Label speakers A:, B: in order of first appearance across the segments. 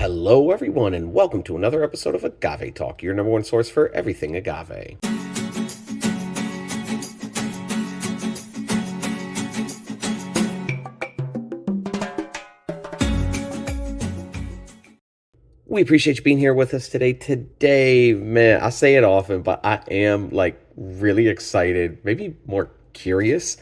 A: Hello, everyone, and welcome to another episode of Agave Talk, your number one source for everything agave. We appreciate you being here with us today. Today, man, I say it often, but I am really excited, maybe more curious,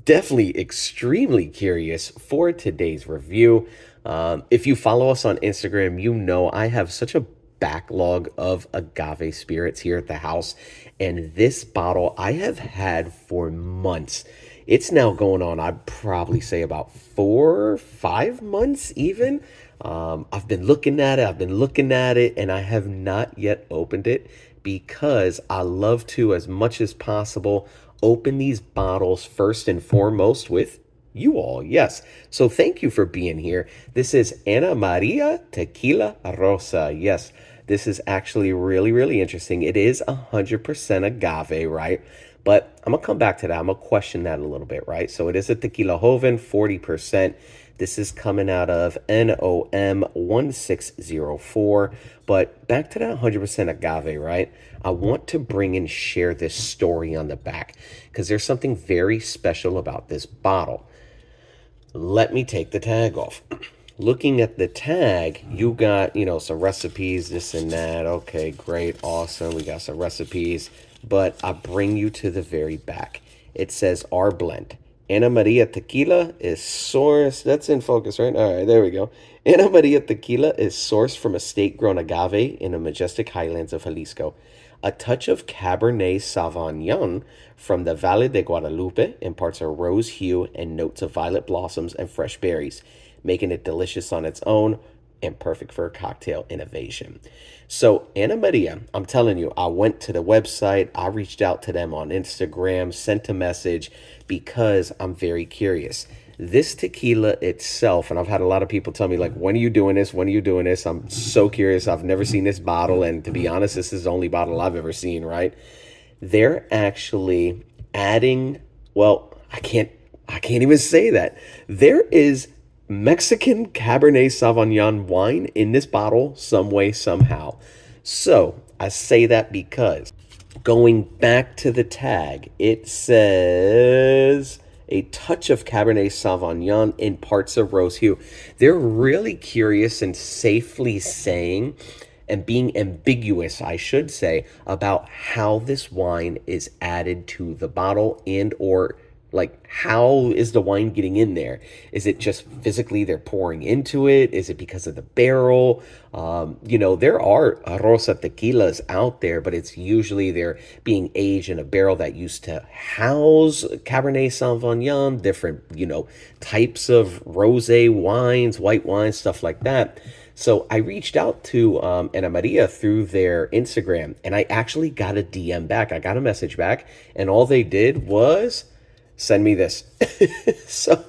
A: definitely extremely curious for today's review. If you follow us on Instagram, you know I have such a backlog of agave spirits here at the house, and this bottle I have had for months. It's now going on, I'd probably say about 4 or 5 months even. I've been looking at it, and I have not yet opened it because I love to, as much as possible, open these bottles first and foremost with you all. Yes. So thank you for being here. This is Ana Maria Tequila Rosa. Yes. This is actually really, really interesting. It is 100% agave, right? But I'm going to come back to that. I'm going to question that a little bit, right? So it is a tequila joven, 40%. This is coming out of NOM 1604. But back to that 100% agave, right? I want to bring and share this story on the back because there's something very special about this bottle. Let me take the tag off. Looking at the tag, you got, some recipes, this and that. Okay, great, awesome. We got some recipes. But I bring you to the very back. It says our blend. Ana Maria Tequila is sourced. That's in focus, right? All right, there we go. Ana Maria Tequila is sourced from estate-grown agave in the majestic highlands of Jalisco. A touch of Cabernet Sauvignon from the Valle de Guadalupe imparts a rose hue and notes of violet blossoms and fresh berries, making it delicious on its own and perfect for a cocktail innovation. So Ana Maria, I'm telling you, I went to the website, I reached out to them on Instagram, sent a message because I'm very curious. This tequila itself, and I've had a lot of people tell me, when are you doing this? When are you doing this? I'm so curious. I've never seen this bottle, and to be honest, this is the only bottle I've ever seen, right? They're actually adding, well, I can't even say that. There is Mexican Cabernet Sauvignon wine in this bottle some way, somehow. So I say that because going back to the tag, it says a touch of Cabernet Sauvignon in parts of rose hue. They're really curious and safely saying and being ambiguous, I should say, about how this wine is added to the bottle and or how is the wine getting in there? Is it just physically they're pouring into it? Is it because of the barrel? There are Rosa tequilas out there, but it's usually they're being aged in a barrel that used to house Cabernet Sauvignon, different, types of rosé wines, white wines, stuff like that. So I reached out to Ana Maria through their Instagram, and I actually got a DM back. I got a message back, and all they did was send me this. So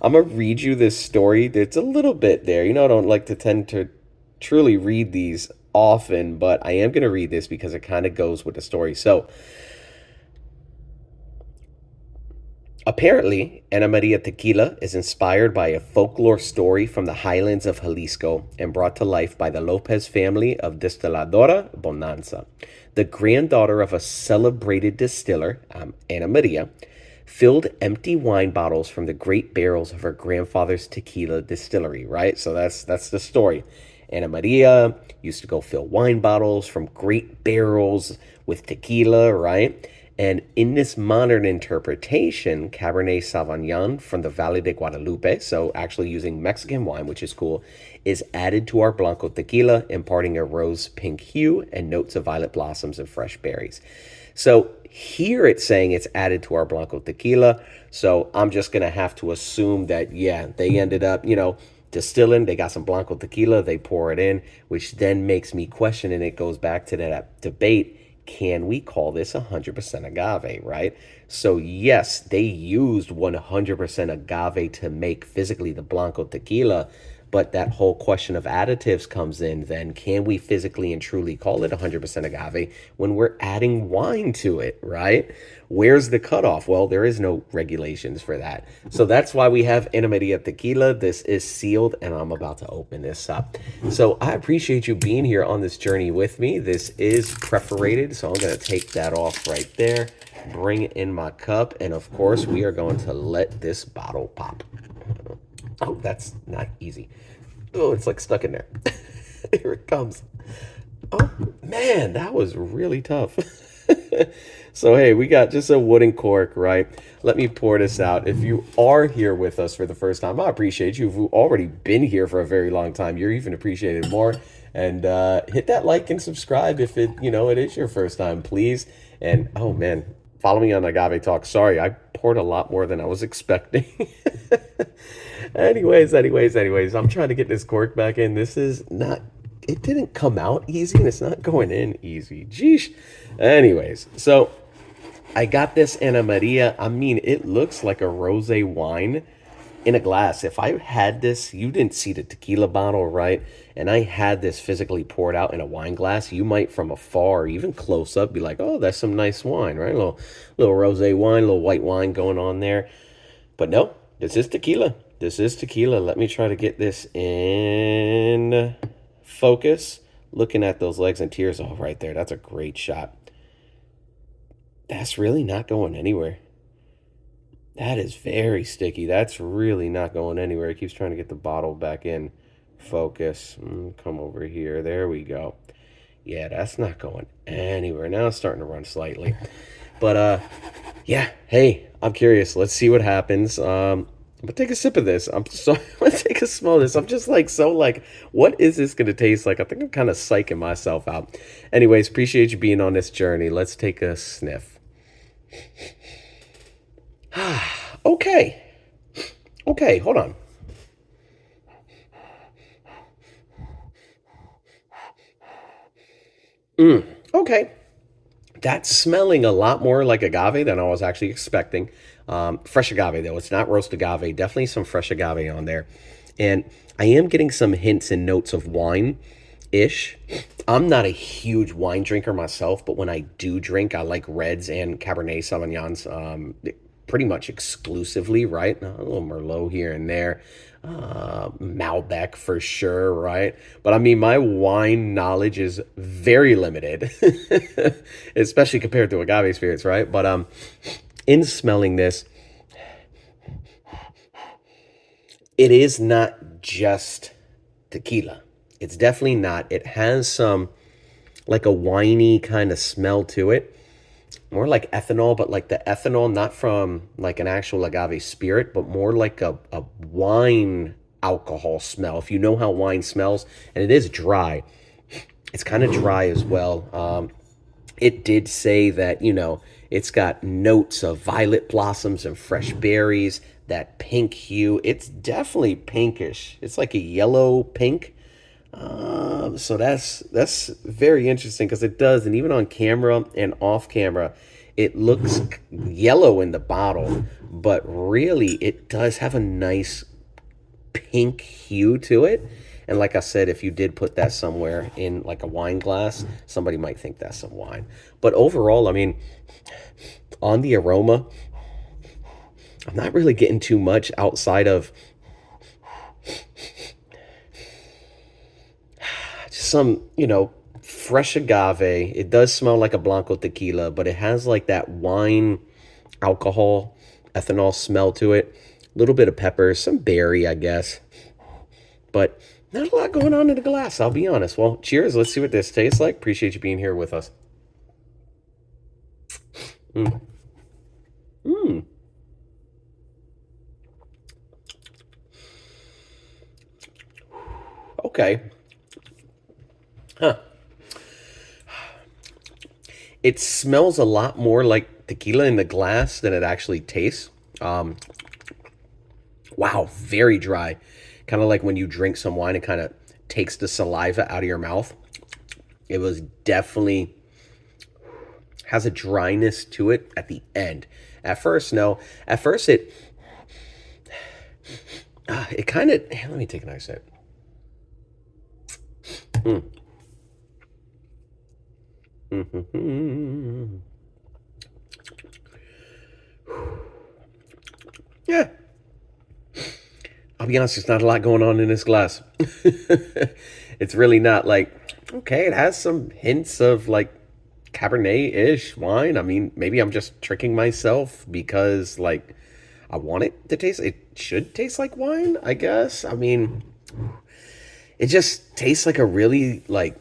A: I'm going to read you this story. It's a little bit there. I don't like to tend to truly read these often, but I am going to read this because it kind of goes with the story. So apparently, Ana Maria Tequila is inspired by a folklore story from the highlands of Jalisco and brought to life by the Lopez family of Destiladora Bonanza. The granddaughter of a celebrated distiller, Ana Maria, filled empty wine bottles from the great barrels of her grandfather's tequila distillery, right? So that's the story. Ana Maria used to go fill wine bottles from great barrels with tequila, right? And in this modern interpretation, Cabernet Sauvignon from the Valle de Guadalupe, so actually using Mexican wine, which is cool, is added to our Blanco tequila, imparting a rose pink hue and notes of violet blossoms and fresh berries. So here it's saying it's added to our Blanco tequila. So I'm just going to have to assume that, yeah, they ended up, distilling. They got some Blanco tequila. They pour it in, which then makes me question, and it goes back to that debate. Can we call this 100% agave, right? So yes, they used 100% agave to make physically the Blanco tequila, But that whole question of additives comes in then. Can we physically and truly call it 100% agave when we're adding wine to it, right? Where's the cutoff? Well, there is no regulations for that. So that's why we have Ana Maria Tequila. This is sealed, and I'm about to open this up. So I appreciate you being here on this journey with me. This is perforated, so I'm going to take that off right there, bring it in my cup, and of course, we are going to let this bottle pop. Oh, that's not easy. Oh, it's like stuck in there. Here it comes. Oh, man, that was really tough. So, hey, we got just a wooden cork, right? Let me pour this out. If you are here with us for the first time, I appreciate you. If you've already been here for a very long time, you're even appreciated more. And hit that like and subscribe if it is your first time, please. And, oh, man, follow me on Agave Talk. Sorry, I poured a lot more than I was expecting. Anyways, I'm trying to get this cork back in. This is not, it didn't come out easy, and it's not going in easy. Jeesh. Anyways, so I got this Ana Maria. I mean, it looks like a rosé wine in a glass. If I had this, you didn't see the tequila bottle, right? And I had this physically poured out in a wine glass, you might from afar or even close up be like, oh, that's some nice wine, right? A little rosé wine, a little white wine going on there. But no, this is tequila. This is tequila. Let me try to get this in focus. Looking at those legs and tears, oh, right there. That's a great shot. That's really not going anywhere. That is very sticky. That's really not going anywhere. It keeps trying to get the bottle back in focus. Come over here. There we go. Yeah, that's not going anywhere. Now it's starting to run slightly. But, yeah, hey, I'm curious. Let's see what happens. I'm gonna take a sip of this. I'm gonna take a smell of this. I'm just what is this gonna taste like? I think I'm kind of psyching myself out. Anyways, appreciate you being on this journey. Let's take a sniff. Okay. Okay, hold on. Okay. That's smelling a lot more like agave than I was actually expecting. Fresh agave, though. It's not roast agave. Definitely some fresh agave on there. And I am getting some hints and notes of wine-ish. I'm not a huge wine drinker myself, but when I do drink, I like reds and Cabernet Sauvignons pretty much exclusively, right? A little Merlot here and there. Malbec for sure, right? But I mean, my wine knowledge is very limited, especially compared to agave spirits, right? But in smelling this, it is not just tequila. It's definitely not. It has some like a winey kind of smell to it. More like ethanol, but like the ethanol, not from like an actual agave spirit, but more like a wine alcohol smell. If you know how wine smells, and it is dry, it's kind of dry as well. It did say that, it's got notes of violet blossoms and fresh berries, that pink hue. It's definitely pinkish. It's like a yellow pink. So that's very interesting because it does, and even on camera and off camera, it looks yellow in the bottle, but really it does have a nice pink hue to it. And like I said, if you did put that somewhere in like a wine glass, somebody might think that's some wine. But overall, I mean, on the aroma, I'm not really getting too much outside of some, fresh agave. It does smell like a Blanco tequila, but it has like that wine alcohol ethanol smell to it. A little bit of pepper, some berry, I guess. But not a lot going on in the glass, I'll be honest. Well, cheers. Let's see what this tastes like. Appreciate you being here with us. Mm. Mm. Okay. Huh. It smells a lot more like tequila in the glass than it actually tastes. Wow, very dry. Kind of like when you drink some wine, it kind of takes the saliva out of your mouth. It was definitely has a dryness to it at the end. At first, no. At first, it kind of. Let me take a nice sip. Mm, mm. Yeah, I'll be honest, there's not a lot going on in this glass. It's really not like, okay, it has some hints of like Cabernet ish wine. I mean, maybe I'm just tricking myself because like I want it to taste, it should taste like wine, I guess. I mean, it just tastes like a really like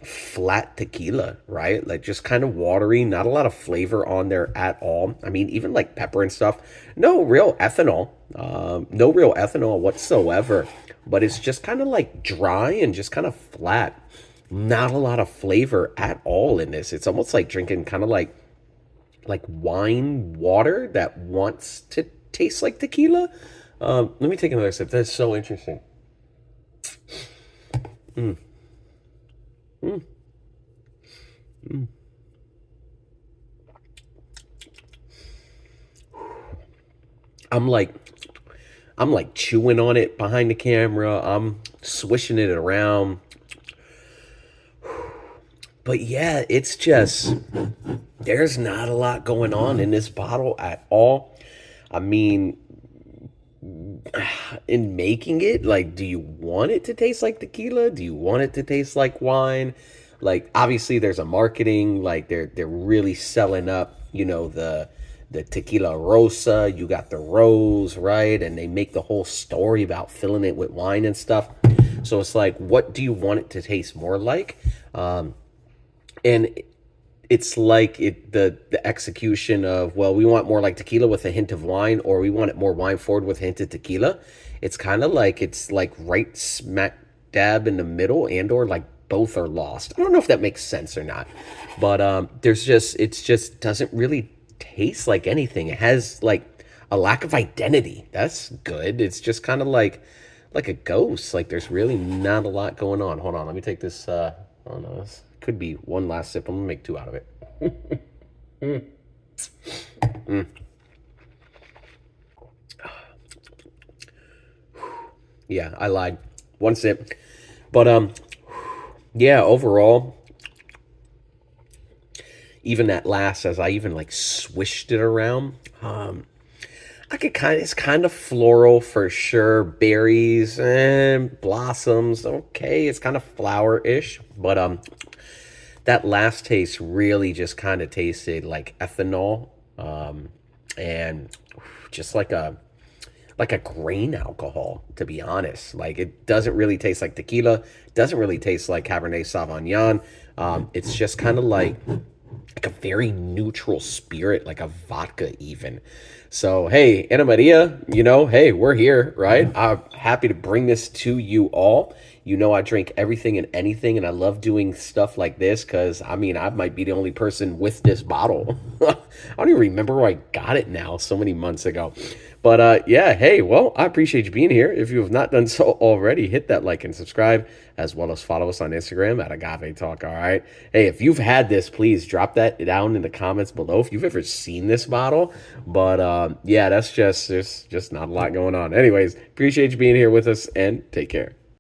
A: flat tequila, right? Like just kind of watery, not a lot of flavor on there at all. I mean, even like pepper and stuff, no real ethanol, no real ethanol whatsoever. But it's just kind of like dry and just kind of flat. Not a lot of flavor at all in this. It's almost like drinking kind of like wine water that wants to taste like tequila. Let me take another sip. That's so interesting. I'm like I'm like chewing on it behind the camera. I'm swishing it around. But yeah, it's just there's not a lot going on in this bottle at all. I mean, in making it, like, do you want it to taste like tequila? Do you want it to taste like wine? Like, obviously, there's a marketing. Like, they're really selling up, the tequila Rosa. You got the rose, right? And they make the whole story about filling it with wine and stuff. So it's like, what do you want it to taste more like? And it's like the execution of, well, we want more like tequila with a hint of wine, or we want it more wine forward with a hint of tequila. It's kind of like it's like right smack dab in the middle, and or like both are lost. I don't know if that makes sense or not, but there's just it's just doesn't really taste like anything. It has like a lack of identity. That's good. It's just kind of like a ghost. Like there's really not a lot going on. Hold on, let me take this. Oh no, this could be one last sip. I'm gonna make two out of it. Yeah, I lied. One sip. But yeah, overall, even that last as I even like swished it around, I could it's kind of floral for sure. Berries and blossoms. Okay, it's kind of flower-ish, but that last taste really just kind of tasted like ethanol, and just like a grain alcohol, to be honest. Like it doesn't really taste like tequila, doesn't really taste like Cabernet Sauvignon. It's just kind of like a very neutral spirit, like a vodka even. So hey, Ana Maria, hey, we're here, right? I'm happy to bring this to you all. I drink everything and anything, and I love doing stuff like this because I mean, I might be the only person with this bottle. I don't even remember where I got it now, so many months ago. But yeah, hey, well, I appreciate you being here. If you have not done so already, hit that like and subscribe, as well as follow us on Instagram at Agave Talk. All right. Hey, if you've had this, please drop that down in the comments below if you've ever seen this bottle. But yeah, there's just not a lot going on. Anyways, appreciate you being here with us, and take care.